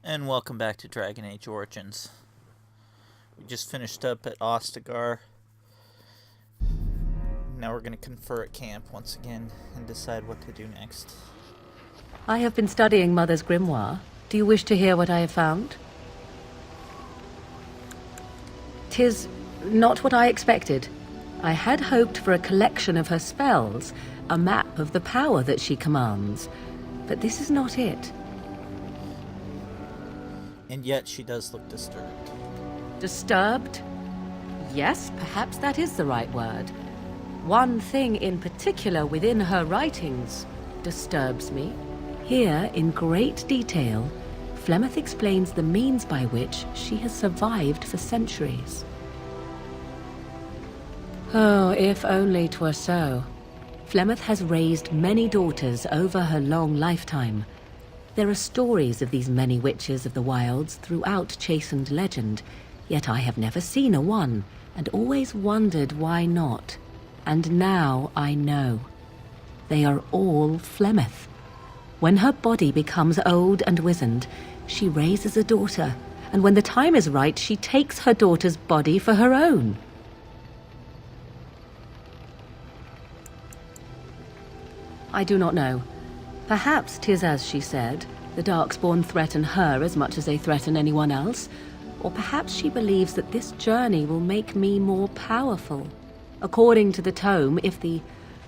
And welcome back to Dragon Age Origins. We just finished up at Ostagar. Now we're going to confer at camp once again and decide what to do next. I have been studying Mother's Grimoire. Do you wish to hear what I have found? 'Tis not what I expected. I had hoped for a collection of her spells, a map of the power that she commands. But this is not it. And yet she does look disturbed. Disturbed? Yes, perhaps that is the right word. One thing in particular within her writings disturbs me. Here, in great detail, Flemeth explains the means by which she has survived for centuries. Oh, if only 'twere so. Flemeth has raised many daughters over her long lifetime. There are stories of these many witches of the wilds throughout chastened legend, yet I have never seen a one, and always wondered why not. And now I know. They are all Flemeth. When her body becomes old and wizened, she raises a daughter, and when the time is right, she takes her daughter's body for her own. I do not know. Perhaps 'tis as she said, the Darkspawn threaten her as much as they threaten anyone else. Or perhaps she believes that this journey will make me more powerful. According to the tome, if the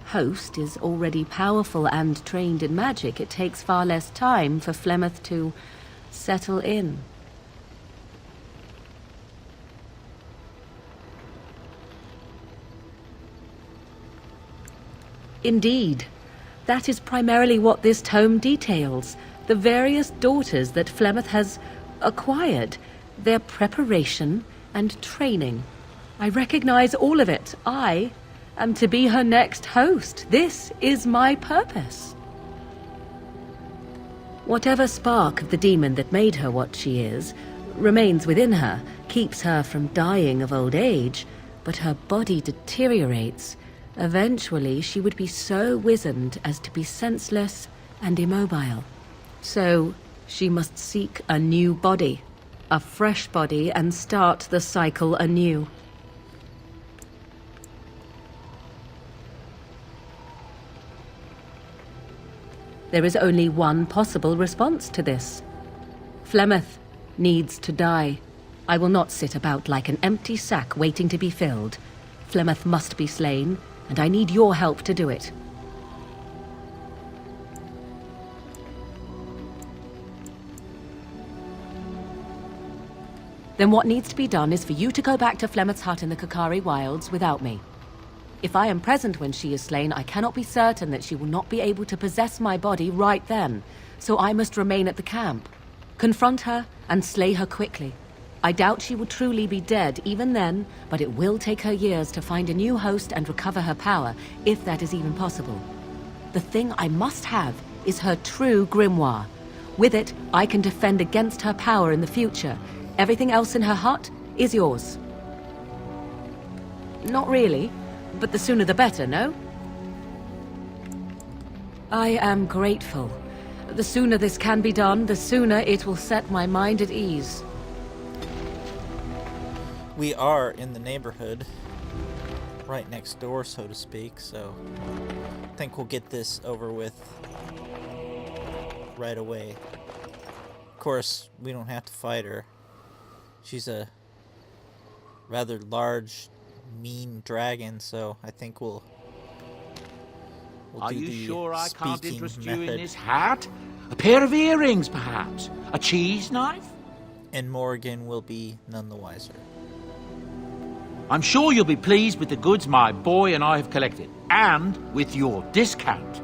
host is already powerful and trained in magic, it takes far less time for Flemeth to settle in. Indeed. That is primarily what this tome details. The various daughters that Flemeth has acquired, their preparation and training. I recognize all of it. I am to be her next host. This is my purpose. Whatever spark of the demon that made her what she is remains within her, keeps her from dying of old age, but her body deteriorates. Eventually, she would be so wizened as to be senseless and immobile. So, she must seek a new body, a fresh body, and start the cycle anew. There is only one possible response to this. Flemeth needs to die. I will not sit about like an empty sack waiting to be filled. Flemeth must be slain, and I need your help to do it. Then what needs to be done is for you to go back to Flemeth's hut in the Kakari Wilds without me. If I am present when she is slain, I cannot be certain that she will not be able to possess my body right then, so I must remain at the camp. Confront her and slay her quickly. I doubt she will truly be dead even then, but it will take her years to find a new host and recover her power, if that is even possible. The thing I must have is her true grimoire. With it, I can defend against her power in the future. Everything else in her hut is yours. Not really, but the sooner the better, no? I am grateful. The sooner this can be done, the sooner it will set my mind at ease. We are in the neighborhood, right next door, so to speak, so I think we'll get this over with right away. Of course, we don't have to fight her. She's a rather large, mean dragon, so I think we'll Are do you the sure I can't speaking interest you method. in this hat? A pair of earrings, perhaps? A cheese knife? And Morrigan will be none the wiser. I'm sure you'll be pleased with the goods my boy and I have collected, and with your discount.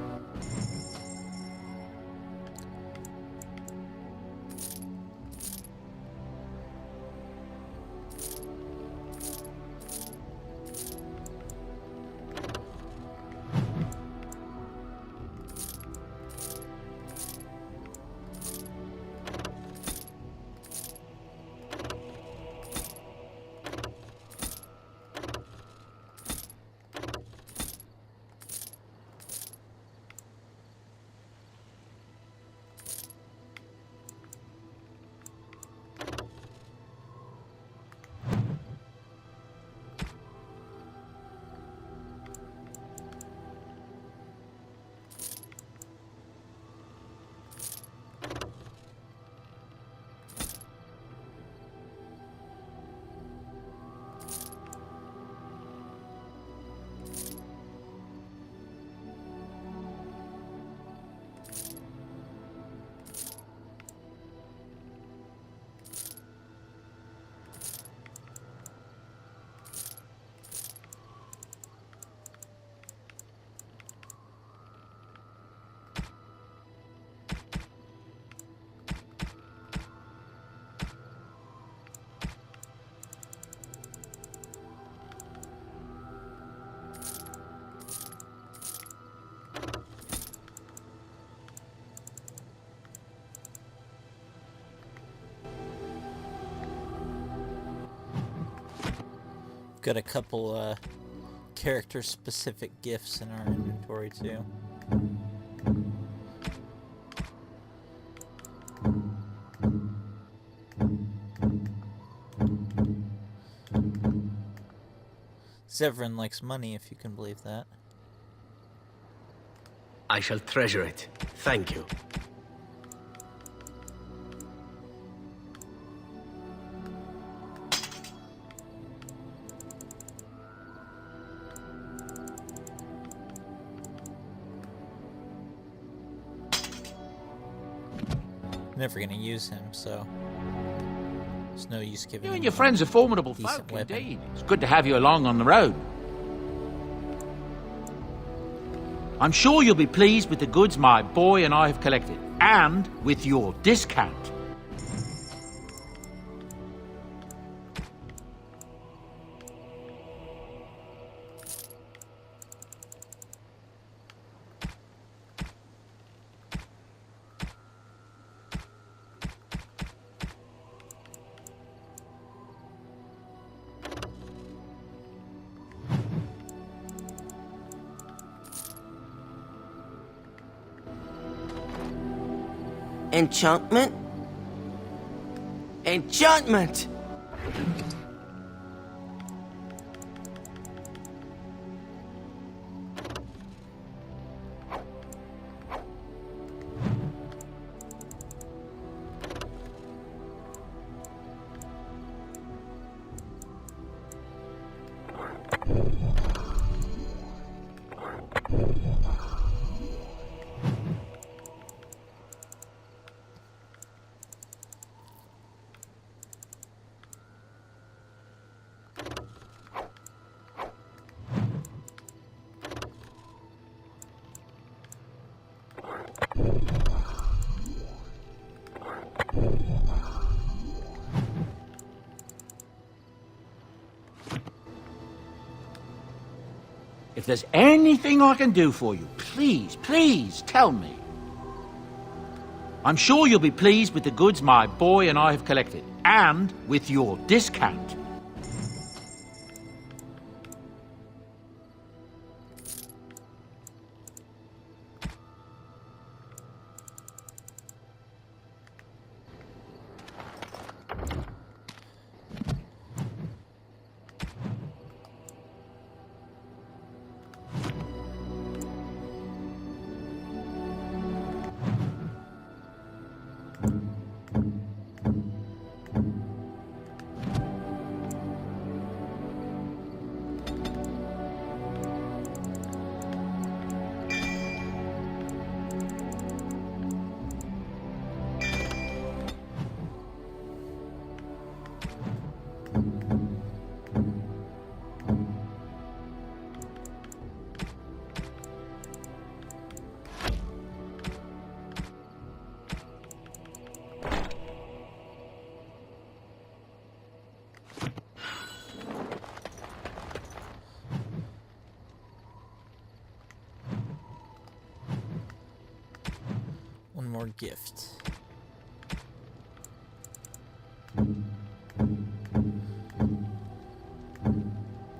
Got a couple character-specific gifts in our inventory too. Zevran likes money, if you can believe that. I shall treasure it. Thank you. Never gonna use him, so there's no use giving You him and your a friends are formidable decent folk, weapon. indeed. It's good to have you along on the road. I'm sure you'll be pleased with the goods my boy and I have collected, and with your discount. Enchantment? Enchantment! If there's anything I can do for you, please, please tell me. I'm sure you'll be pleased with the goods my boy and I have collected, and with your discount. One more gift.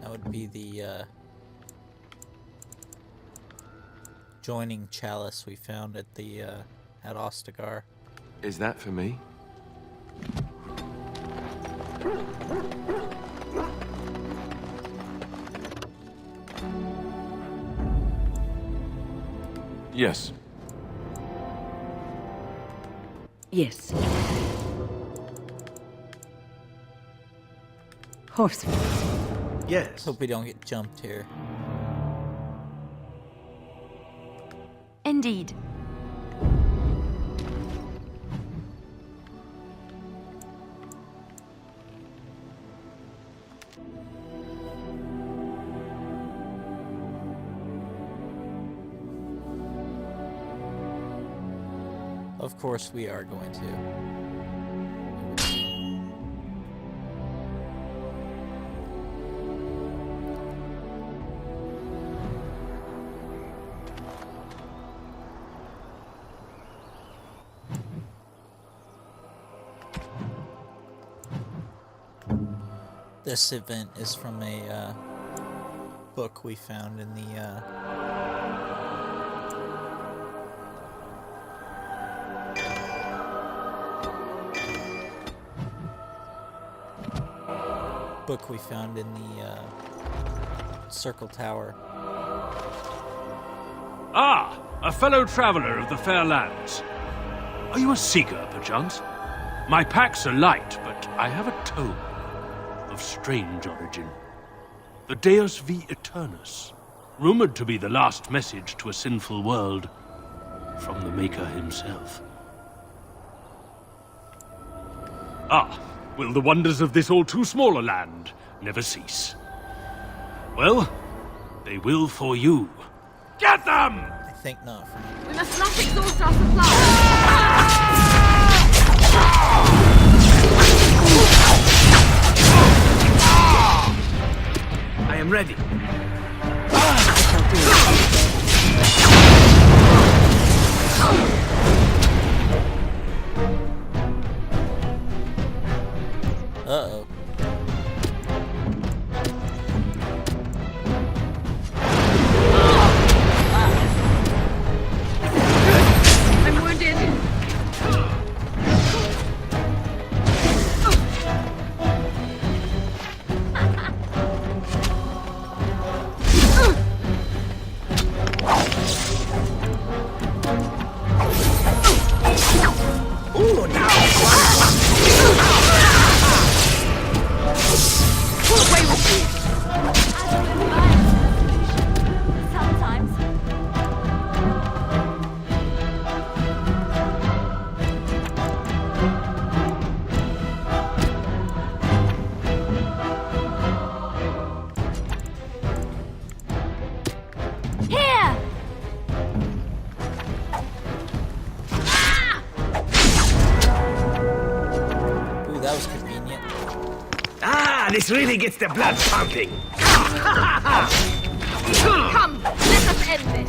That would be the joining chalice we found at the at Ostagar. Is that for me? Yes. Yes. Horseface. Yes. Hope we don't get jumped here. Indeed. Of course we are going to. This event is from a book we found in the Circle Tower. Ah, a fellow traveler of the fair lands. Are you a seeker, perchance? My packs are light, but I have a tome of strange origin. The Deus V Eternus, rumored to be the last message to a sinful world from the Maker himself. Ah, will the wonders of this all-too-small a land never cease? Well, they will for you. Get them! I think not. We must not exhaust our supply. I am ready. Uh-oh. I'm wounded. Ooh, now! Pull away with you. Sometimes. Here! Ooh, that was convenient. Ah, this really gets the blood pumping. Come, let us end this.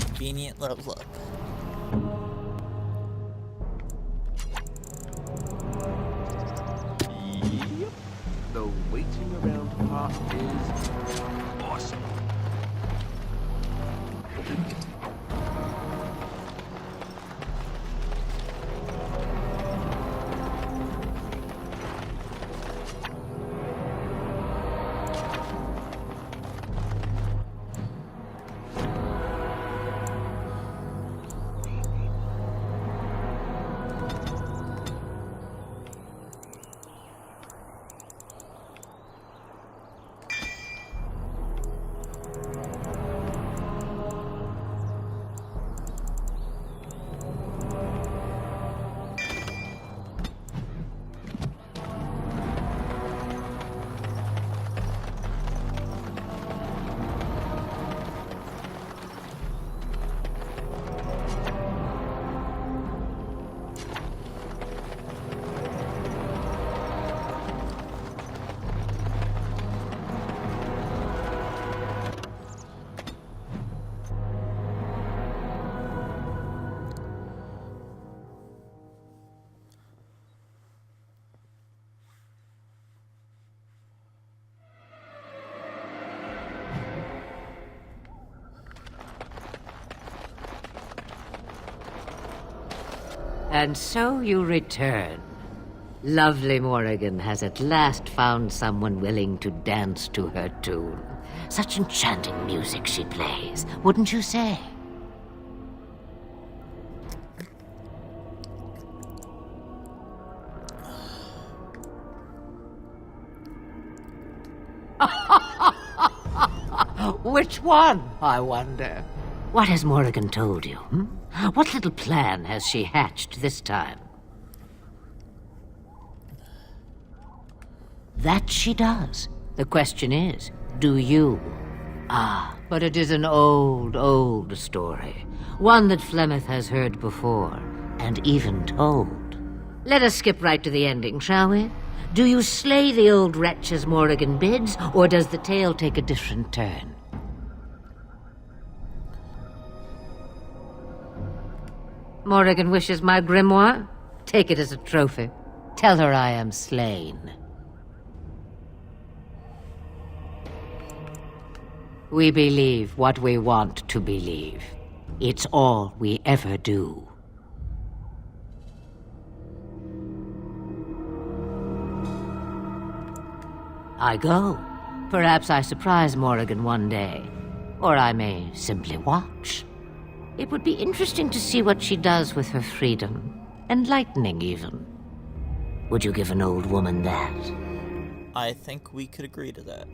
Convenient level up. The waiting around part is awesome. And so you return. Lovely Morrigan has at last found someone willing to dance to her tune. Such enchanting music she plays, wouldn't you say? Which one, I wonder? What has Morrigan told you? What little plan has she hatched this time? That she does. The question is, do you? Ah, but it is an old, old story. One that Flemeth has heard before, and even told. Let us skip right to the ending, shall we? Do you slay the old wretch as Morrigan bids, or does the tale take a different turn? Morrigan wishes my grimoire? Take it as a trophy. Tell her I am slain. We believe what we want to believe. It's all we ever do. I go. Perhaps I surprise Morrigan one day. Or I may simply watch. It would be interesting to see what she does with her freedom. Enlightening, even. Would you give an old woman that? I think we could agree to that.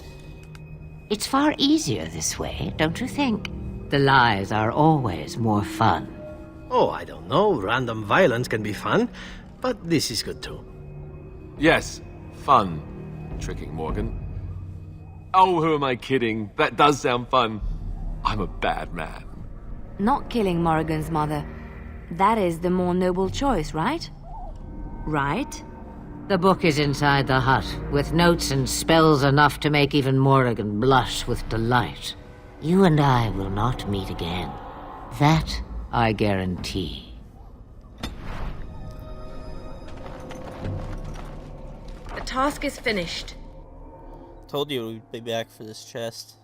It's far easier this way, don't you think? The lies are always more fun. Oh, I don't know. Random violence can be fun, but this is good too. Yes, fun. Tricking Morgan. Oh, who am I kidding? That does sound fun. I'm a bad man. Not killing Morrigan's mother. That is the more noble choice, right? Right? The book is inside the hut, with notes and spells enough to make even Morrigan blush with delight. You and I will not meet again. That I guarantee. The task is finished. Told you we'd be back for this chest.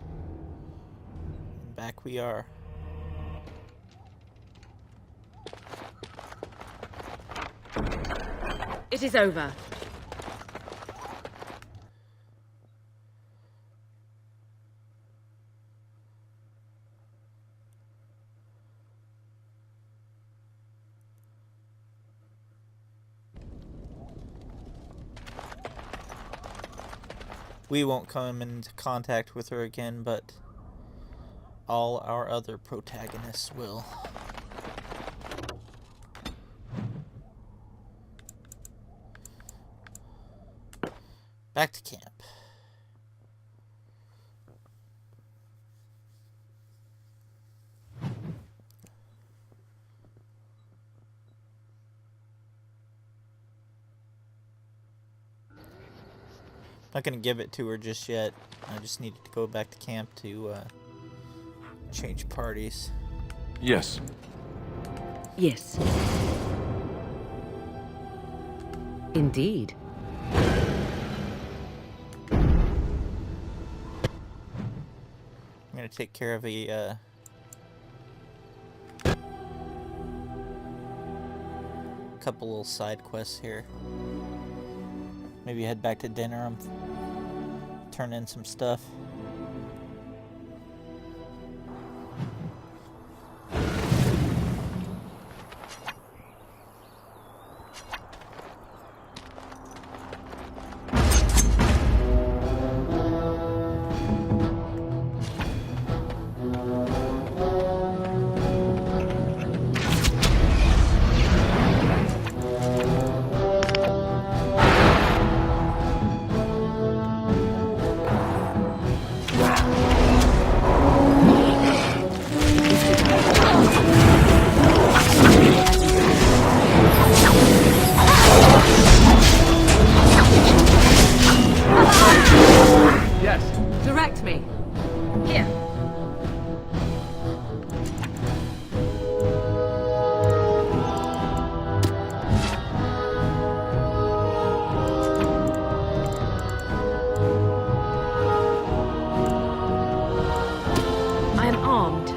Back we are. It is over. We won't come into contact with her again, but all our other protagonists will. Back to camp. Not gonna give it to her just yet. I just needed to go back to camp to change parties. Yes. Yes. Indeed. I'm gonna take care of a couple little side quests here. Maybe head back to dinner and turn in some stuff. Direct me. Here. I am armed.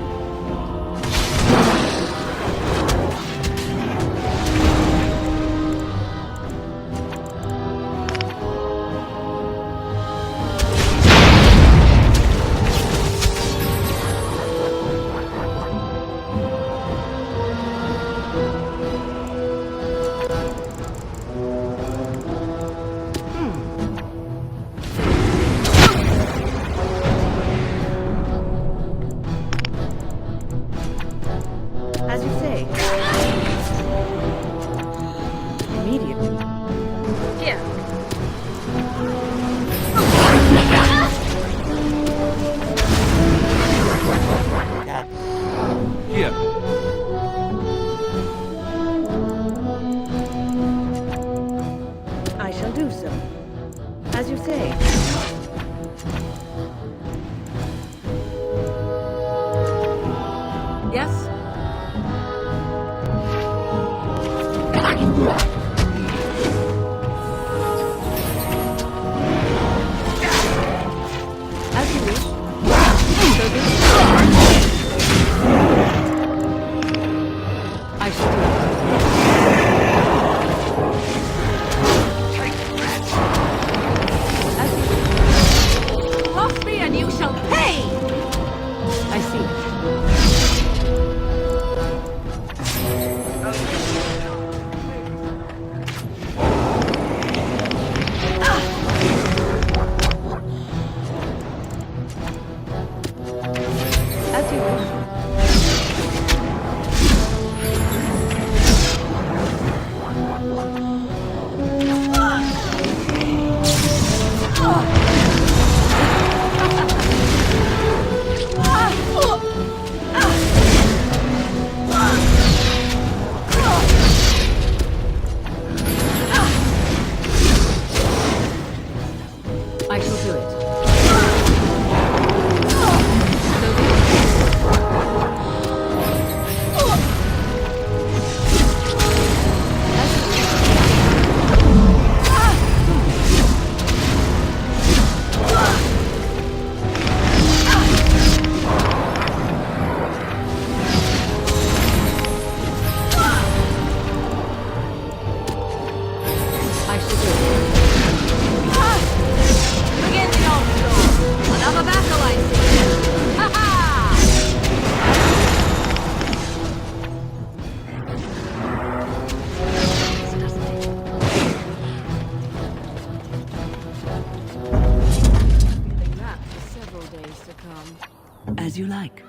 days to come. As you like.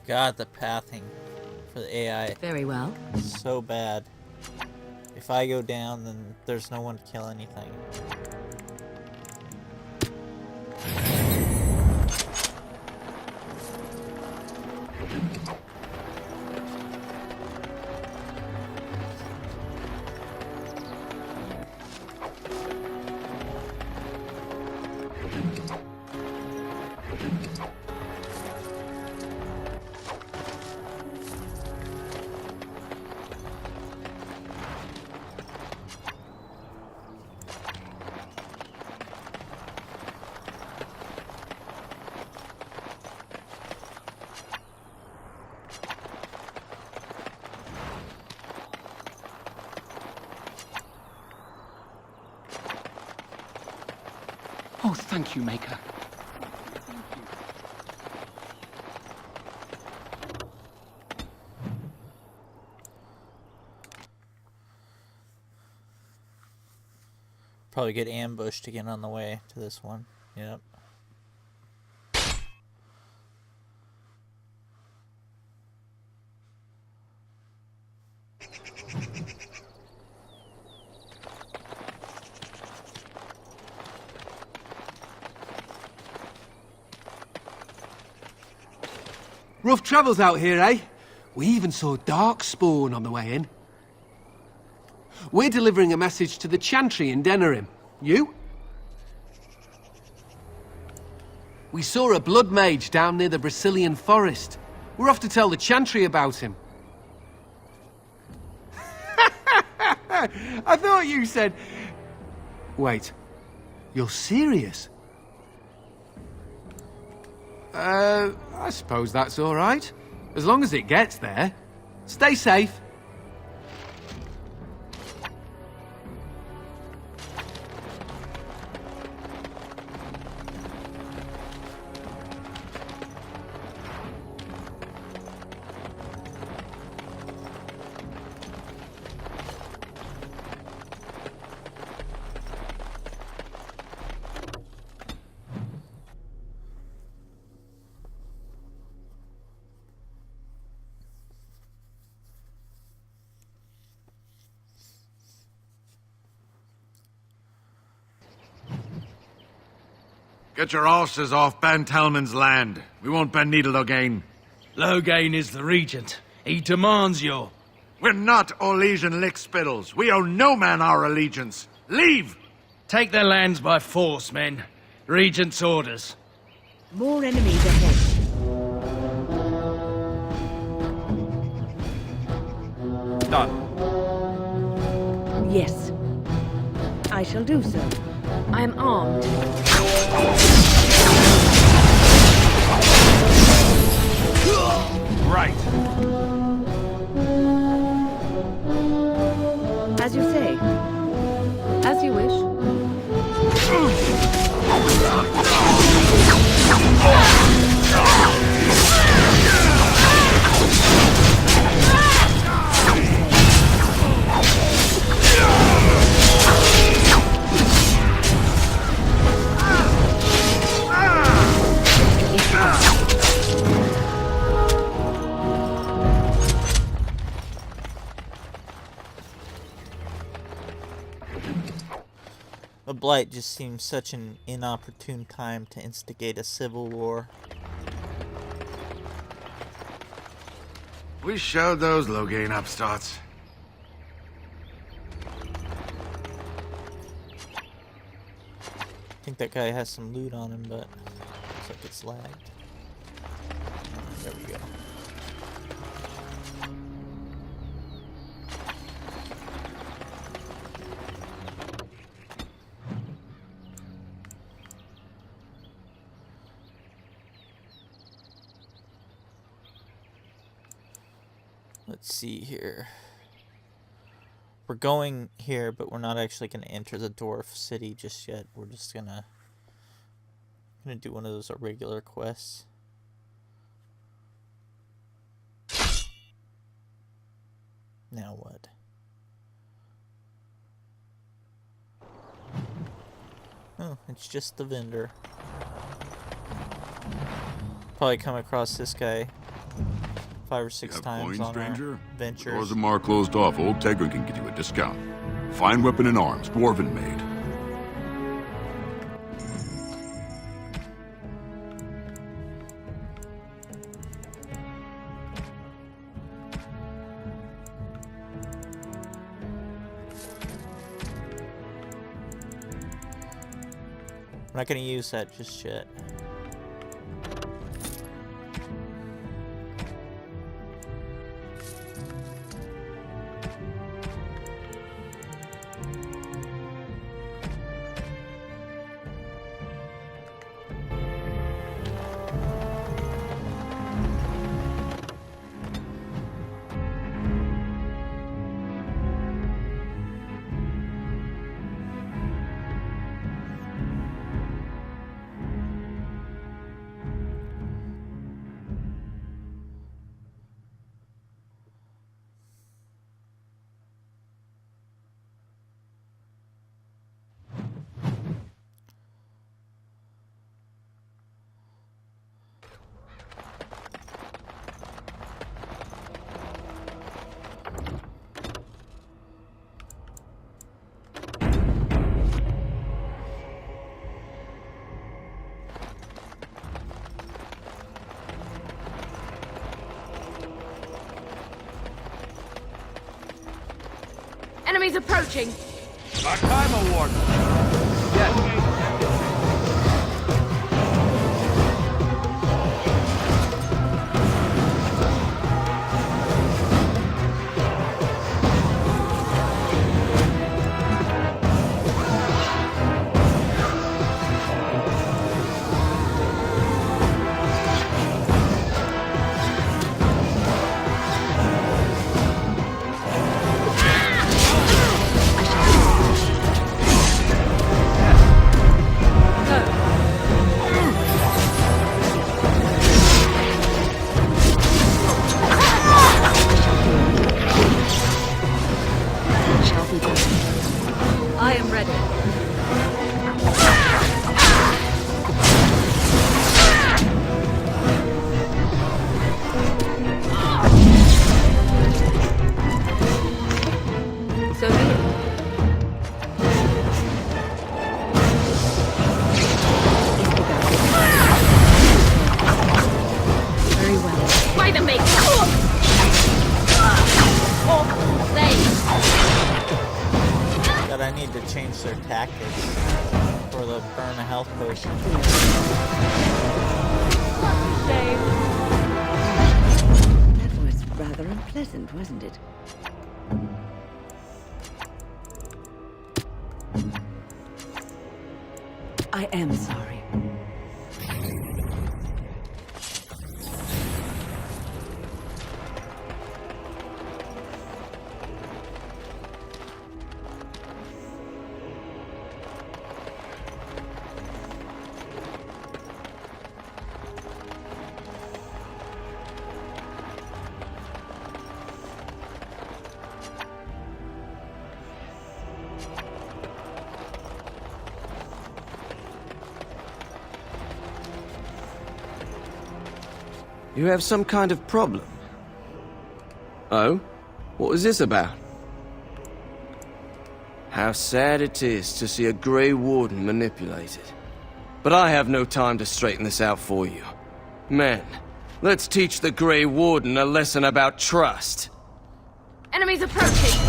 God, the pathing for the AI Very well. is so bad. If I go down, then there's no one to kill anything. Oh, thank you, Maker. Probably get ambushed again on the way to this one. Yep. Rough travels out here, eh? We even saw Darkspawn on the way in. We're delivering a message to the Chantry in Denerim. You? We saw a blood mage down near the Brazilian forest. We're off to tell the Chantry about him. I thought you said... Wait. You're serious? I suppose that's all right. As long as it gets there. Stay safe. Get your horses off Ben Talman's land. We won't bend needle Logain. Logain is the regent. He demands your... We're not Orlesian lickspittles. We owe no man our allegiance. Leave! Take their lands by force, men. Regent's orders. More enemies ahead. Done. Yes. I shall do so. I am armed. Right. As you say. As you wish. The Blight just seems such an inopportune time to instigate a civil war. We showed those Logain upstarts. I think that guy has some loot on him, but looks like it's lagged. There we go. Let's see here. We're going here, but we're not actually going to enter the dwarf city just yet. We're just gonna do one of those irregular quests. Now what? Oh, it's just the vendor. Probably come across this guy 5 or 6 times on our ventures. Doors of Mar closed off. Old Tegra can get you a discount. Fine weapon and arms, dwarven made. I'm not gonna use that just yet. Enemies approaching! Our time award! Yes. I am ready. So be it. Very well. By the make! That I need to change their tactics for the burn a health potion. That was rather unpleasant, wasn't it? I am sorry. You have some kind of problem? Oh? What was this about? How sad it is to see a Grey Warden manipulated. But I have no time to straighten this out for you. Men, let's teach the Grey Warden a lesson about trust. Enemies approaching!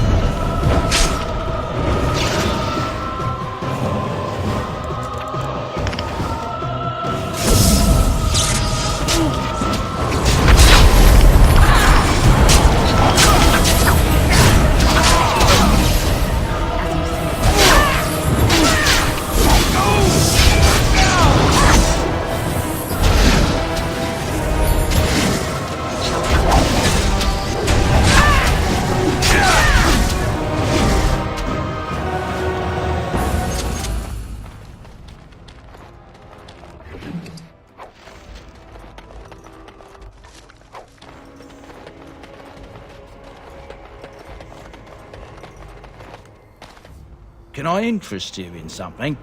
Can I interest you in something?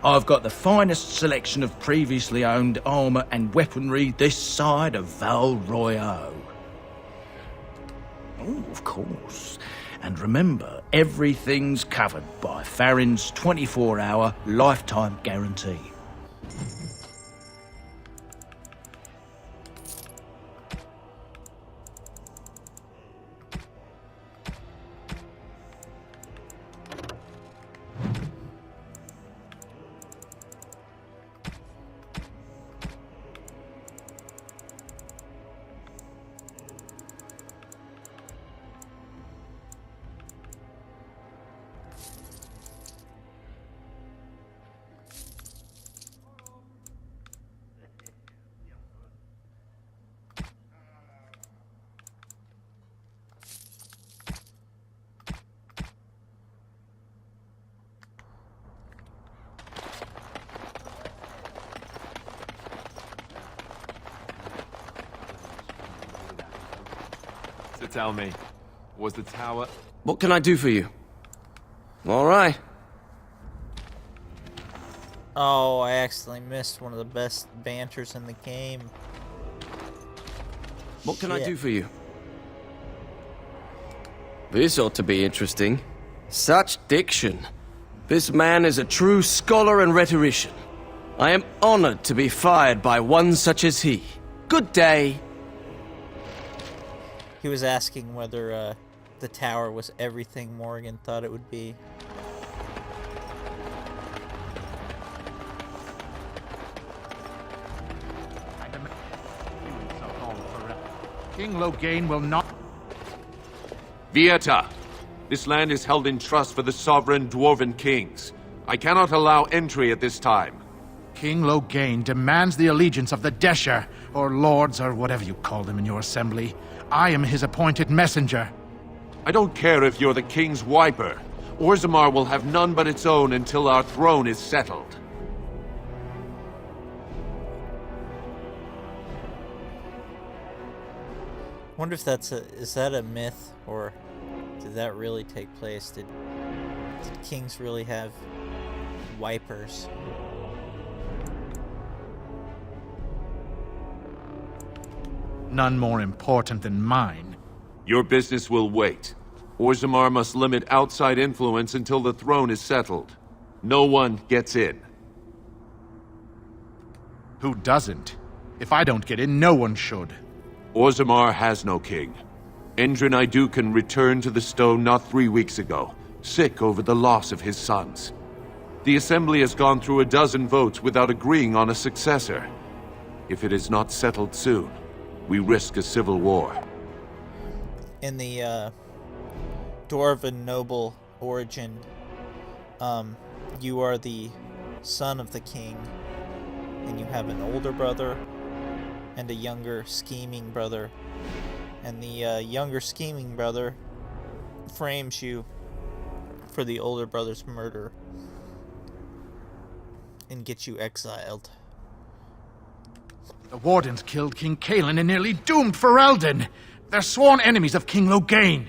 I've got the finest selection of previously owned armour and weaponry this side of Val Royeaux. Oh, of course. And remember, everything's covered by Farron's 24-hour lifetime guarantee. So tell me, was the tower... What can I do for you? All right. Oh, I accidentally missed one of the best banters in the game. What can I Shit. do for you? This ought to be interesting. Such diction. This man is a true scholar and rhetorician. I am honored to be fired by one such as he. Good day. He was asking whether the tower was everything Morrigan thought it would be. King Loghain will not... Vieta! This land is held in trust for the sovereign dwarven kings. I cannot allow entry at this time. King Loghain demands the allegiance of the Desher, or lords, or whatever you call them in your assembly. I am his appointed messenger. I don't care if you're the king's wiper. Orzammar will have none but its own until our throne is settled. Wonder if is that a myth, or did that really take place? Did kings really have wipers? None more important than mine. Your business will wait. Orzammar must limit outside influence until the throne is settled. No one gets in. Who doesn't? If I don't get in, no one should. Orzammar has no king. Endrin Idukan returned to the stone not 3 weeks ago, sick over the loss of his sons. The Assembly has gone through a dozen votes without agreeing on a successor. If it is not settled soon, we risk a civil war. In the Dwarven noble origin, you are the son of the king, and you have an older brother and a younger scheming brother, and the younger scheming brother frames you for the older brother's murder and gets you exiled. The Wardens killed King Cailan and nearly doomed Ferelden. They're sworn enemies of King Loghain.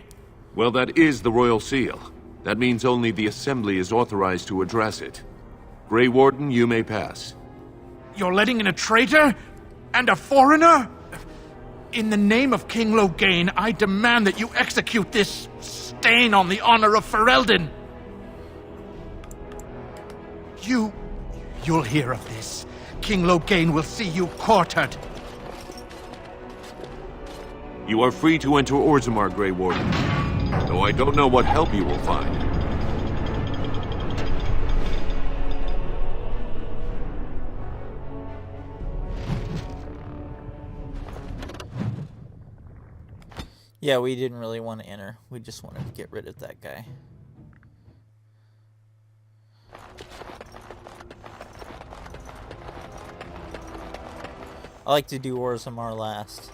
Well, that is the royal seal. That means only the Assembly is authorized to address it. Grey Warden, you may pass. You're letting in a traitor? And a foreigner? In the name of King Loghain, I demand that you execute this stain on the honor of Ferelden. You'll hear of this. King Loghain will see you quartered. You are free to enter Orzammar, Grey Warden, though I don't know what help you will find. Yeah, we didn't really want to enter. We just wanted to get rid of that guy. I like to do Orzammar last.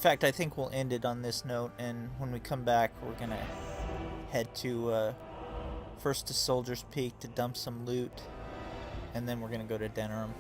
fact, I think we'll end it on this note, and when we come back, we're gonna head to, first to Soldier's Peak to dump some loot, and then we're gonna go to Denerim.